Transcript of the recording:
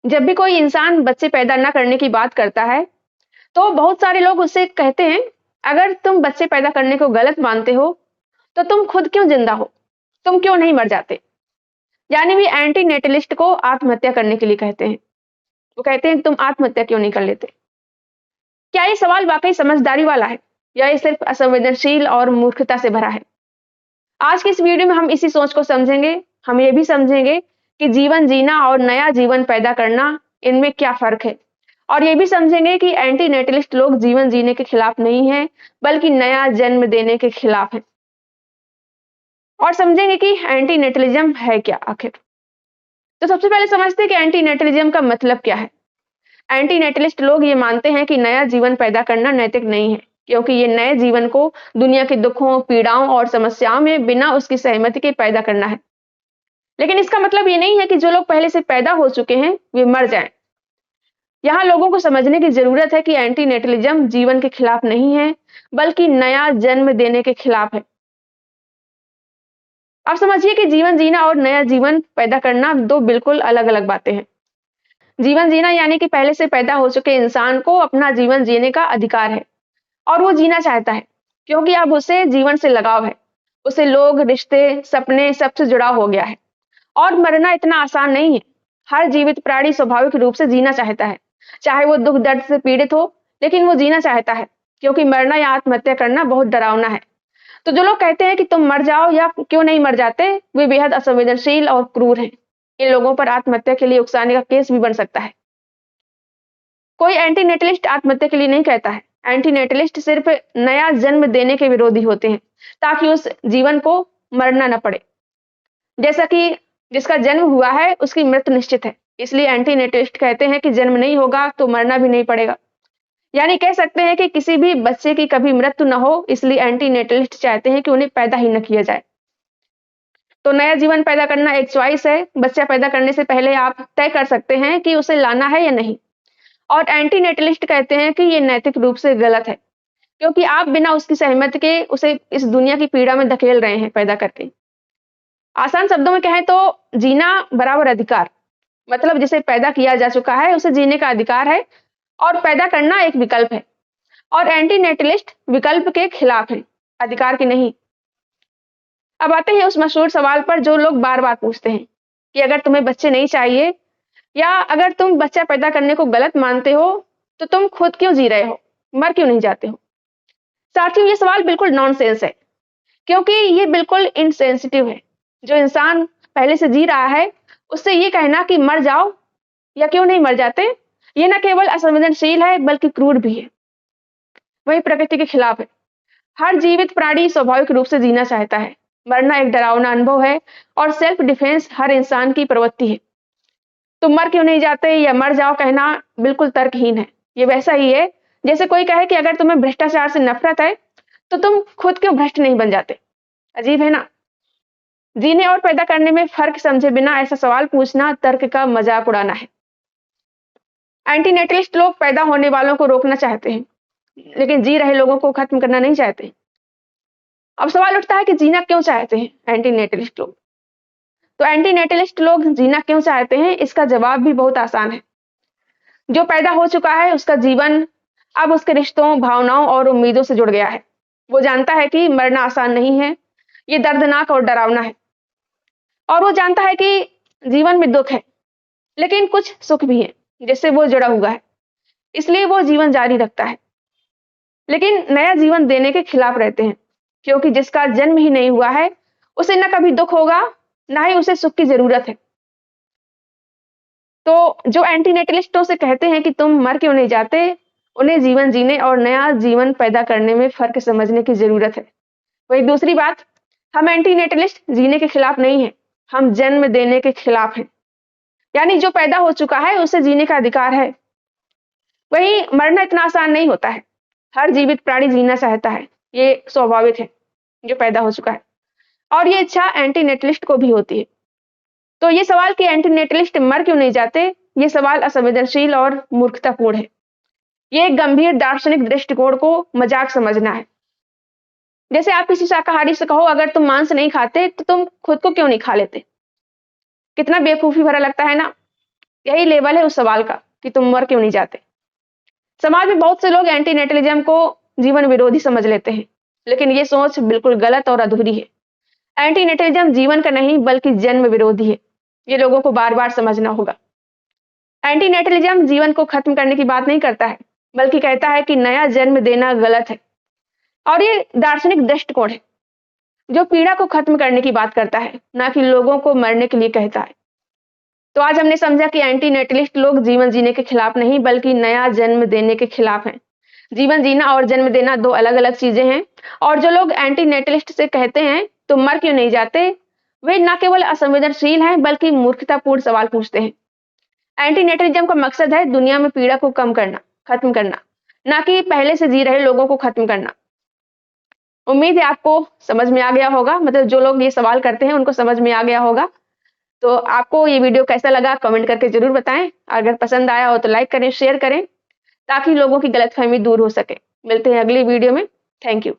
जब भी कोई इंसान बच्चे पैदा ना करने की बात करता है, तो बहुत सारे लोग उससे कहते हैं, अगर तुम बच्चे पैदा करने को गलत मानते हो, तो तुम खुद क्यों जिंदा हो? तुम क्यों नहीं मर जाते? यानी भी एंटी नेटलिस्ट को आत्महत्या करने के लिए कहते हैं। वो कहते हैं तुम आत्महत्या क्यों नहीं कर लेते? क्या ये सवाल वाकई समझदारी वाला है या ये सिर्फ असंवेदनशील और मूर्खता से भरा है? आज की इस वीडियो में हम इसी सोच को समझेंगे। हम ये भी समझेंगे कि जीवन जीना और नया जीवन पैदा करना, इनमें क्या फर्क है, और ये भी समझेंगे कि एंटी नेटलिस्ट लोग जीवन जीने के खिलाफ नहीं है, बल्कि नया जन्म देने के खिलाफ है। और समझेंगे कि एंटी नेटलिज्म है क्या आखिर। तो सबसे पहले समझते हैं कि एंटी नेटलिज्म का मतलब क्या है। एंटी नेटलिस्ट लोग ये मानते हैं कि नया जीवन पैदा करना नैतिक नहीं है, क्योंकि ये नए जीवन को दुनिया के दुखों, पीड़ाओं और समस्याओं में बिना उसकी सहमति के पैदा करना है। लेकिन इसका मतलब ये नहीं है कि जो लोग पहले से पैदा हो चुके हैं वे मर जाएं। यहाँ लोगों को समझने की जरूरत है कि एंटी नेटलिज्म जीवन के खिलाफ नहीं है, बल्कि नया जन्म देने के खिलाफ है। अब समझिए कि जीवन जीना और नया जीवन पैदा करना दो बिल्कुल अलग अलग बातें हैं। जीवन जीना यानी कि पहले से पैदा हो चुके इंसान को अपना जीवन जीने का अधिकार है और वो जीना चाहता है, क्योंकि अब उसे जीवन से लगाव है। उसे लोग, रिश्ते, सपने सबसे जुड़ाव हो गया है। और मरना इतना आसान नहीं है। हर जीवित प्राणी स्वाभाविक रूप से जीना चाहता है, चाहे वो दुख दर्द से पीड़ित हो, लेकिन वो जीना चाहता है, क्योंकि मरना या आत्महत्या करना बहुत डरावना है। तो जो लोग कहते हैं कि तुम मर जाओ या क्यों नहीं मर जाते, वे बेहद असंवेदनशील और क्रूर हैं। इन लोगों पर आत्महत्या के लिए उकसाने का केस भी बन सकता है। कोई एंटी नेटलिस्ट आत्महत्या के लिए नहीं कहता है। एंटी नेटलिस्ट सिर्फ नया जन्म देने के विरोधी होते हैं, ताकि उस जीवन को मरना न पड़े। जैसा कि जिसका जन्म हुआ है उसकी मृत्यु निश्चित है, इसलिए एंटी नेटलिस्ट कहते हैं कि जन्म नहीं होगा तो मरना भी नहीं पड़ेगा। यानी कह सकते हैं कि किसी भी बच्चे की कभी मृत्यु न हो, इसलिए एंटी नेटलिस्ट चाहते हैं कि उन्हें पैदा ही न किया जाए। तो नया जीवन पैदा करना एक चॉइस है। बच्चा पैदा करने से पहले आप तय कर सकते हैं कि उसे लाना है या नहीं। और एंटी नेटलिस्ट कहते हैं कि ये नैतिक रूप से गलत है, क्योंकि आप बिना उसकी सहमति के उसे इस दुनिया की पीड़ा में धकेल रहे हैं पैदा करके। आसान शब्दों में कहें तो जीना बराबर अधिकार, मतलब जिसे पैदा किया जा चुका है उसे जीने का अधिकार है, और पैदा करना एक विकल्प है। और एंटी नेटलिस्ट विकल्प के खिलाफ है, अधिकार के नहीं। अब आते हैं उस मशहूर सवाल पर जो लोग बार बार पूछते हैं कि अगर तुम्हें बच्चे नहीं चाहिए, या अगर तुम बच्चा पैदा करने को गलत मानते हो, तो तुम खुद क्यों जी रहे हो, मर क्यों नहीं जाते हो? साथियों, ये सवाल बिल्कुल नॉनसेंस है, क्योंकि ये बिल्कुल इनसेंसिटिव है। जो इंसान पहले से जी रहा है, उससे ये कहना कि मर जाओ या क्यों नहीं मर जाते, ये न केवल असंवेदनशील है बल्कि क्रूर भी है। वही प्रकृति के खिलाफ है। हर जीवित प्राणी स्वाभाविक रूप से जीना चाहता है। मरना एक डरावना अनुभव है, और सेल्फ डिफेंस हर इंसान की प्रवृत्ति है। तुम मर क्यों नहीं जाते या मर जाओ कहना बिल्कुल तर्कहीन है। ये वैसा ही है जैसे कोई कहे कि अगर तुम्हें भ्रष्टाचार से नफरत है, तो तुम खुद क्यों भ्रष्ट नहीं बन जाते। अजीब है ना? जीने और पैदा करने में फर्क समझे बिना ऐसा सवाल पूछना तर्क का मजाक उड़ाना है। एंटी नेटलिस्ट लोग पैदा होने वालों को रोकना चाहते हैं, लेकिन जी रहे लोगों को खत्म करना नहीं चाहते। अब सवाल उठता है कि जीना क्यों चाहते हैं एंटी नेटलिस्ट लोग। तो एंटी नेटलिस्ट लोग जीना क्यों चाहते हैं, इसका जवाब भी बहुत आसान है। जो पैदा हो चुका है उसका जीवन अब उसके रिश्तों, भावनाओं और उम्मीदों से जुड़ गया है। वो जानता है कि मरना आसान नहीं है, ये दर्दनाक और डरावना है। और वो जानता है कि जीवन में दुख है, लेकिन कुछ सुख भी है जिससे वो जुड़ा हुआ है, इसलिए वो जीवन जारी रखता है। लेकिन नया जीवन देने के खिलाफ रहते हैं, क्योंकि जिसका जन्म ही नहीं हुआ है उसे न कभी दुख होगा, ना ही उसे सुख की जरूरत है। तो जो एंटी नेटलिस्टों से कहते हैं कि तुम मर क्यों नहीं जाते, उन्हें जीवन जीने और नया जीवन पैदा करने में फर्क समझने की जरूरत है। वही दूसरी बात, हम एंटी नेटलिस्ट जीने के खिलाफ नहीं है, हम जन्म देने के खिलाफ हैं। यानी जो पैदा हो चुका है उसे जीने का अधिकार है। वही मरना इतना आसान नहीं होता है। हर जीवित प्राणी जीना चाहता है, ये स्वाभाविक है जो पैदा हो चुका है, और ये इच्छा एंटी नेटलिस्ट को भी होती है। तो ये सवाल कि एंटी नेटलिस्ट मर क्यों नहीं जाते, ये सवाल असंवेदनशील और मूर्खतापूर्ण है। ये एक गंभीर दार्शनिक दृष्टिकोण को मजाक समझना है। जैसे आप किसी शाकाहारी से कहो अगर तुम मांस नहीं खाते तो तुम खुद को क्यों नहीं खा लेते। कितना बेवकूफी भरा लगता है ना। यही लेवल है उस सवाल का कि तुम मर क्यों नहीं जाते। समाज में बहुत से लोग एंटी नेटलिज्म को जीवन विरोधी समझ लेते हैं, लेकिन ये सोच बिल्कुल गलत और अधूरी है। एंटी नेटलिज्म जीवन का नहीं बल्कि जन्म विरोधी है। ये लोगों को बार बार समझना होगा। एंटी नेटलिज्म जीवन को खत्म करने की बात नहीं करता है, बल्कि कहता है कि नया जन्म देना गलत है। और ये दार्शनिक दृष्टिकोण है जो पीड़ा को खत्म करने की बात करता है, ना कि लोगों को मरने के लिए कहता है। तो आज हमने समझा कि एंटी नेटलिस्ट लोग जीवन जीने के खिलाफ नहीं बल्कि नया जन्म देने के खिलाफ हैं। जीवन जीना और जन्म देना दो अलग अलग चीजें हैं। और जो लोग एंटी नेटलिस्ट से कहते हैं तुम मर क्यों नहीं जाते, वे न केवल असंवेदनशील हैं बल्कि मूर्खतापूर्ण सवाल पूछते हैं। एंटी नेटलिज्म का मकसद है दुनिया में पीड़ा को कम करना, खत्म करना, ना कि पहले से जी रहे लोगों को खत्म करना। उम्मीद है आपको समझ में आ गया होगा, मतलब जो लोग ये सवाल करते हैं उनको समझ में आ गया होगा। तो आपको ये वीडियो कैसा लगा कमेंट करके जरूर बताएं। अगर पसंद आया हो तो लाइक करें, शेयर करें, ताकि लोगों की गलतफहमी दूर हो सके। मिलते हैं अगली वीडियो में। Thank you.